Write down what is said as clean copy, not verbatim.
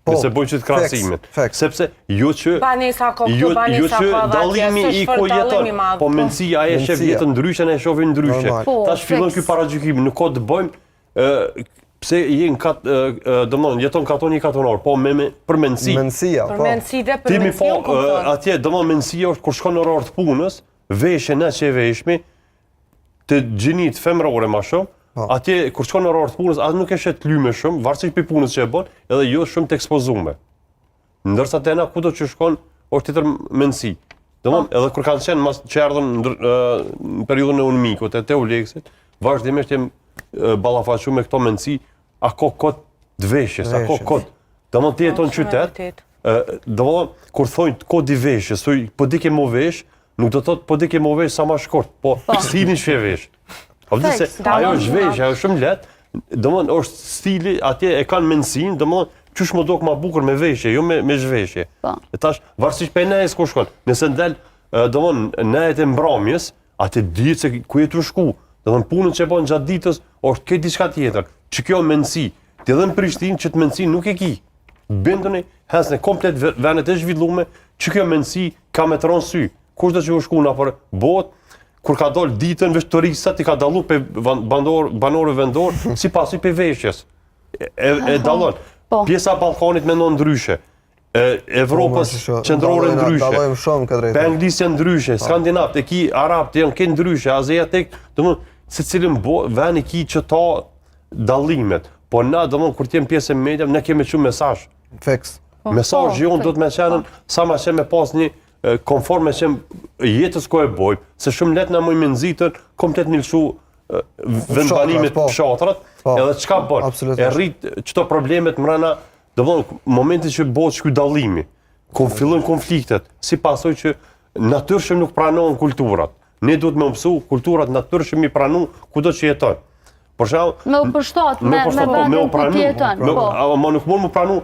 nëse bojnë që të krahasimin. Sepse jo që dallimi i ku jeton, po mendësia ai e shef jetën ndryshe, ne e shohim ndryshe. Tash fillon ky paragjykim, nuk ka të bëjmë pse domthon jeton katon një katonor, po për mendësi. Mendësia, po. Për mendësi dhe për Timi mendësi. po atje domthon mendësia është kur shkon në orar të punës, veshje na që veshmi të gjinit femrore më shumë. Atje kur shkon në orar të punës, as nuk e shet lyme shumë, varësisht për punës që e bën, edhe jo shumë të ekspozuar. Ndërsa tena kudo që shkon është tjetër mendësi. Domthon edhe kur kanë qenë mas që erdhën në periudhën e Unmikut e Teoleksit, vazhdimisht jem ballafaqur me këto mendësi, a ka kod të veshjes, a ka kod. Domthon ti jeton në qytet, domthon kur thonë kod i veshjes, thoj po di ke mo vesh, nuk do thotë po di ke mo vesh sa më shkurt, po stilin çe vesh. Ajo është veshje, ajo është shumë lehtë. Domthon është stili, atje e kanë mendësinë, domthon qysh më duk më bukur me veshje, jo me zhveshje. E tash varësisht pe nejës ku shkon. Nëse ndal domthon nejët e mbrëmjes, atë ditë se ku je të shku. Domthon punën që bën gjatë ditës është këtë diçka tjetër. Që kjo mendësi, ti edhe në Prishtinë që të mendësi nuk e ki. Binduni, hasne komplet vendet e zhvilluara, që kjo mendësi ka me tron sy. Kush do të shku nëpër botë, kur ka dol ditën veç turistat i ka dallu pe banorë vendor sipas i pe veshjes. E dallon. Pjesa e Ballkanit mendon ndryshe. Evropës qendrore ndryshe. Pe anglisë ndryshe, skandinavët, e ki arabët janë këtë ndryshe, aziatik, domthon secilin vend i ki që ta dallimet. Po na domthon kur të jem pjesë e mediave, ne kemi shumë mesazh. Mesazhi jon do të më qenë sa më shumë me pas një konforme që jetës ko e bojmë, se shumë let në mëjmë nëzitën, komplet milshu vendbanimit fshatrat, edhe qka bërë, e rritë qëto problemet mrena, do vonë, momentin që bëhet shky dallimi, ku fillojnë konfliktet, si pasoj që natyrshëm nuk pranohen kulturat. Ne duhet me mësu kulturat natyrshëm i pranu kudo që jeton. Me u përshtat, me vendet ku tjeton. Ma nuk mund më pranu